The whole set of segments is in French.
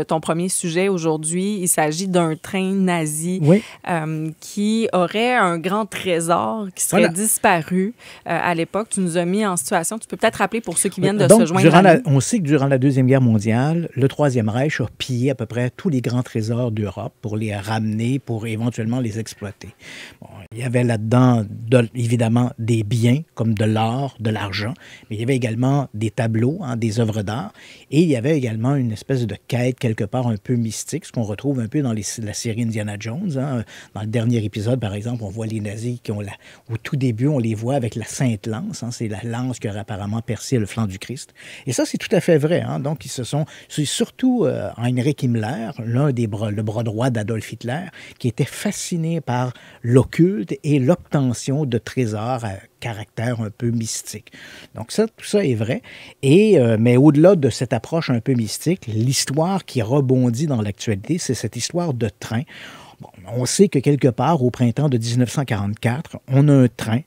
Ton premier sujet aujourd'hui, il s'agit d'un train nazi Oui. qui aurait un grand trésor qui serait disparu à l'époque. Tu nous as mis en situation. Tu peux peut-être rappeler pour ceux qui viennent de se joindre à nous. On sait que durant la Deuxième Guerre mondiale, le Troisième Reich a pillé à peu près tous les grands trésors d'Europe pour les ramener, pour éventuellement les exploiter. Bon, il y avait là-dedans, évidemment, des biens comme de l'or, de l'argent, mais il y avait également des tableaux, des œuvres d'art, et il y avait également une espèce de quête quelque part un peu mystique, ce qu'on retrouve un peu dans la série Indiana Jones. Dans le dernier épisode, par exemple, on voit les nazis qui ont au tout début, on les voit avec la Sainte Lance. C'est la lance qui aurait apparemment percé le flanc du Christ. Et ça, c'est tout à fait vrai. Donc, c'est surtout Heinrich Himmler, le bras droit d'Adolf Hitler, qui était fasciné par l'occulte et l'obtention de trésors à caractère un peu mystique. Donc tout ça est vrai. Mais au-delà de cette approche un peu mystique, l'histoire qui rebondit dans l'actualité, c'est cette histoire de train. Bon, on sait que quelque part, au printemps de 1944, on a un train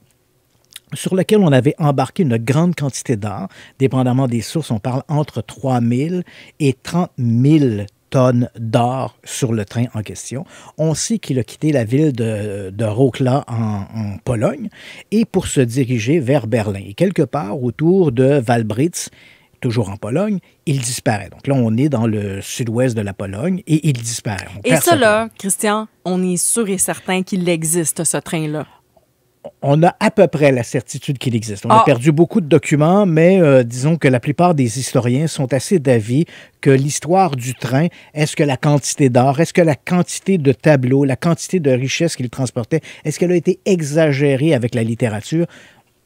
sur lequel on avait embarqué une grande quantité d'or. Dépendamment des sources, on parle entre 3 000 et 30 000 tonnes d'or sur le train en question. On sait qu'il a quitté la ville de Wrocław en Pologne et pour se diriger vers Berlin. Et quelque part autour de Walbritz, toujours en Pologne, il disparaît. Donc là, on est dans le sud-ouest de la Pologne et il disparaît. Et ça, là, Christian, on est sûr et certain qu'il existe, ce train-là. On a à peu près la certitude qu'il existe. On a perdu beaucoup de documents, mais disons que la plupart des historiens sont assez d'avis que l'histoire du train, est-ce que la quantité d'or, est-ce que la quantité de tableaux, la quantité de richesses qu'il transportait, est-ce qu'elle a été exagérée avec la littérature?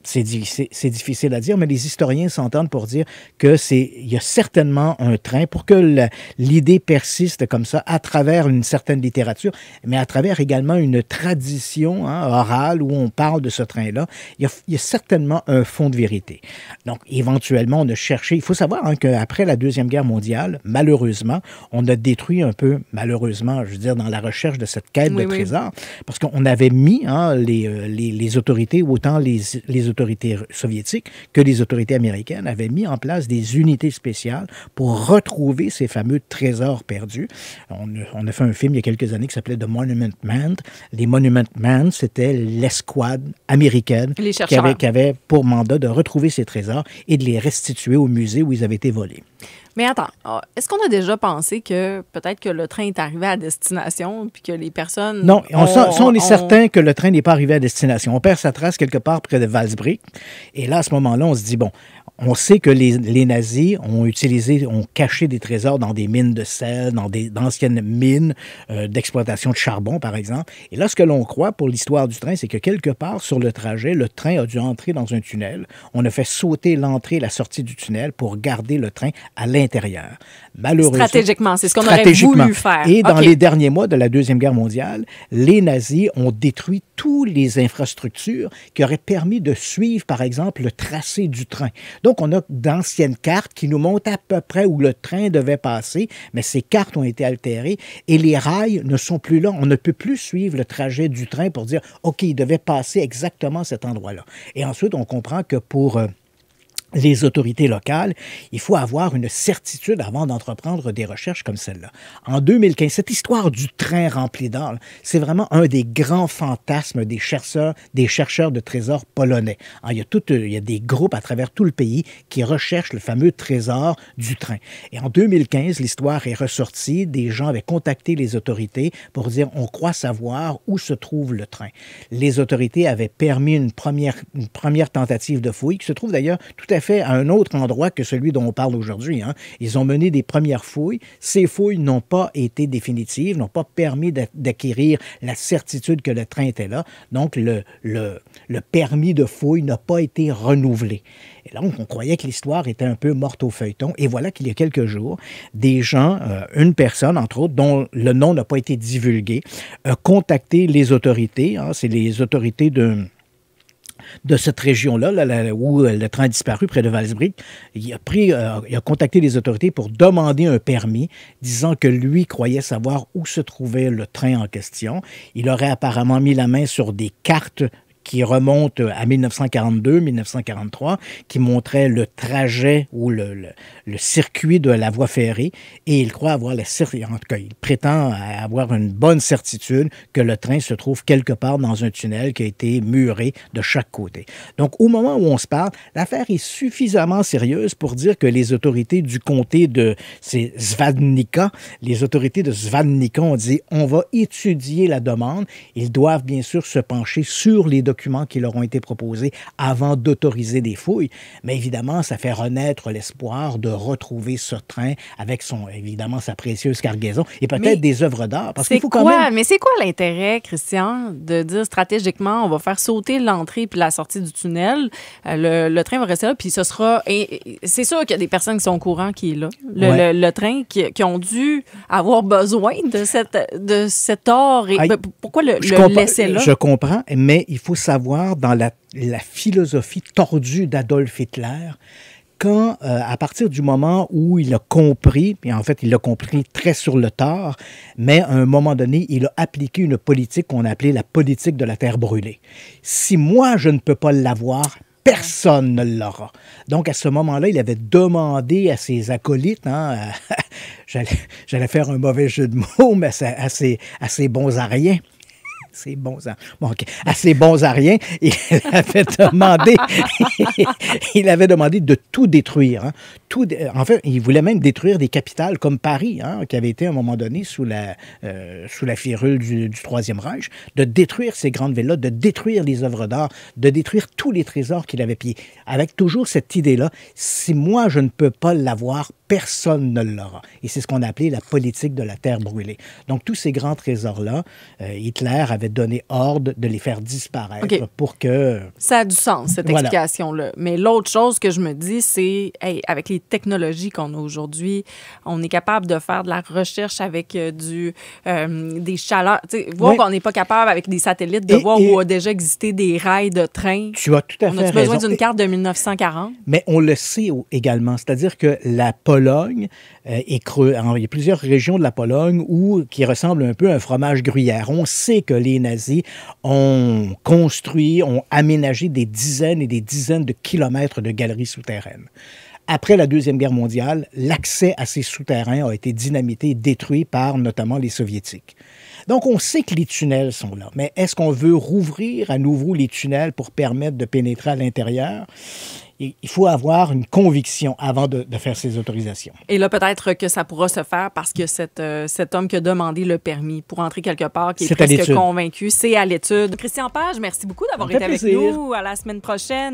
C'est difficile à dire, mais les historiens s'entendent pour dire qu'il y a certainement un train pour que l'idée persiste comme ça à travers une certaine littérature, mais à travers également une tradition orale où on parle de ce train-là. Il y a certainement un fond de vérité. Donc, éventuellement, on a cherché. Il faut savoir qu'après la Deuxième Guerre mondiale, malheureusement, on a détruit un peu, malheureusement, je veux dire, dans la recherche de cette quête de trésors, parce qu'on avait mis les autorités, autant les autorités soviétiques que les autorités américaines avaient mis en place des unités spéciales pour retrouver ces fameux trésors perdus. On a fait un film il y a quelques années qui s'appelait The Monument Men. Les Monument Men, c'était l'escouade américaine qui avait pour mandat de retrouver ces trésors et de les restituer au musée où ils avaient été volés. Mais attends, est-ce qu'on a déjà pensé que peut-être que le train est arrivé à destination puis que les personnes... Non, on est certain que le train n'est pas arrivé à destination. On perd sa trace quelque part près de Walsbrick. Et là, à ce moment-là, on se dit, bon, on sait que les nazis ont caché des trésors dans des mines de sel, dans d'anciennes mines d'exploitation de charbon, par exemple. Et là, ce que l'on croit pour l'histoire du train, c'est que quelque part sur le trajet, le train a dû entrer dans un tunnel. On a fait sauter l'entrée et la sortie du tunnel pour garder le train à l'intérieur. Malheureusement, stratégiquement, c'est ce qu'on aurait voulu faire. Et dans les derniers mois de la Deuxième Guerre mondiale, les nazis ont détruit toutes les infrastructures qui auraient permis de suivre, par exemple, le tracé du train. Donc, on a d'anciennes cartes qui nous montrent à peu près où le train devait passer, mais ces cartes ont été altérées et les rails ne sont plus là. On ne peut plus suivre le trajet du train pour dire, OK, il devait passer exactement à cet endroit-là. Et ensuite, on comprend que pour les autorités locales, il faut avoir une certitude avant d'entreprendre des recherches comme celle-là. En 2015, cette histoire du train rempli d'or, c'est vraiment un des grands fantasmes des chercheurs de trésors polonais. Il y a des groupes à travers tout le pays qui recherchent le fameux trésor du train. Et en 2015, l'histoire est ressortie. Des gens avaient contacté les autorités pour dire on croit savoir où se trouve le train. Les autorités avaient permis une première tentative de fouille qui se trouve d'ailleurs tout à fait à un autre endroit que celui dont on parle aujourd'hui. Ils ont mené des premières fouilles. Ces fouilles n'ont pas été définitives, n'ont pas permis d'acquérir la certitude que le train était là. Donc, le permis de fouille n'a pas été renouvelé. Et là, on croyait que l'histoire était un peu morte au feuilleton. Et voilà qu'il y a quelques jours, des gens, une personne, entre autres, dont le nom n'a pas été divulgué, a contacté les autorités. C'est les autorités de cette région-là, où le train a disparu, près de Walsbrick. Il a contacté les autorités pour demander un permis, disant que lui croyait savoir où se trouvait le train en question. Il aurait apparemment mis la main sur des cartes qui remonte à 1942-1943, qui montrait le trajet ou le circuit de la voie ferrée, et il croit avoir en tout cas, il prétend avoir une bonne certitude que le train se trouve quelque part dans un tunnel qui a été muré de chaque côté. Donc, au moment où on se parle, l'affaire est suffisamment sérieuse pour dire que les autorités du comté de Svadnica, les autorités de Svadnica ont dit on va étudier la demande. Ils doivent bien sûr se pencher sur les documents qui leur ont été proposés avant d'autoriser des fouilles. Mais évidemment, ça fait renaître l'espoir de retrouver ce train avec évidemment sa précieuse cargaison et peut-être des œuvres d'art. Parce qu'il faut quand même... Mais c'est quoi l'intérêt, Christian, de dire stratégiquement on va faire sauter l'entrée puis la sortie du tunnel, le train va rester là, puis ce sera... c'est sûr qu'il y a des personnes qui sont au courant qui est là. Le train qui ont dû avoir besoin de cet or. Pourquoi le laisser là? Je comprends, mais il faut savoir, dans la philosophie tordue d'Adolf Hitler, quand, à partir du moment où il a compris, et en fait, il l'a compris très sur le tard, mais à un moment donné, il a appliqué une politique qu'on appelait la politique de la terre brûlée. Si moi, je ne peux pas l'avoir, personne ne l'aura. Donc, à ce moment-là, il avait demandé à ses acolytes, j'allais faire un mauvais jeu de mots, mais à ses bons à rien. À ses bons à rien, il avait demandé de tout détruire. En fait, il voulait même détruire des capitales comme Paris, qui avait été à un moment donné sous la férule du Troisième Reich, de détruire ces grandes villes-là, de détruire les œuvres d'art, de détruire tous les trésors qu'il avait pillés. Avec toujours cette idée-là, si moi je ne peux pas l'avoir, personne ne l'aura. Et c'est ce qu'on appelait la politique de la terre brûlée. Donc, tous ces grands trésors-là, Hitler avait donné ordre de les faire disparaître pour que... Ça a du sens, cette explication-là. Mais l'autre chose que je me dis, c'est, avec les technologies qu'on a aujourd'hui, on est capable de faire de la recherche avec des chaleurs. Voir qu'on n'est pas capable, avec des satellites, de voir où a déjà existé des rails de train. Tu as tout à fait raison. On a besoin d'une carte de 1940? Mais on le sait également. C'est-à-dire que la Pologne est creuse. Il y a plusieurs régions de la Pologne qui ressemblent un peu à un fromage gruyère. On sait que les nazis ont construit, ont aménagé des dizaines et des dizaines de kilomètres de galeries souterraines. Après la Deuxième Guerre mondiale, l'accès à ces souterrains a été dynamité et détruit par notamment les Soviétiques. Donc, on sait que les tunnels sont là, mais est-ce qu'on veut rouvrir à nouveau les tunnels pour permettre de pénétrer à l'intérieur? Il faut avoir une conviction avant de faire ces autorisations. Et là, peut-être que ça pourra se faire parce que cet homme qui a demandé le permis pour entrer quelque part, qui est presque convaincu, c'est à l'étude. Christian Page, merci beaucoup d'avoir été avec nous. À la semaine prochaine.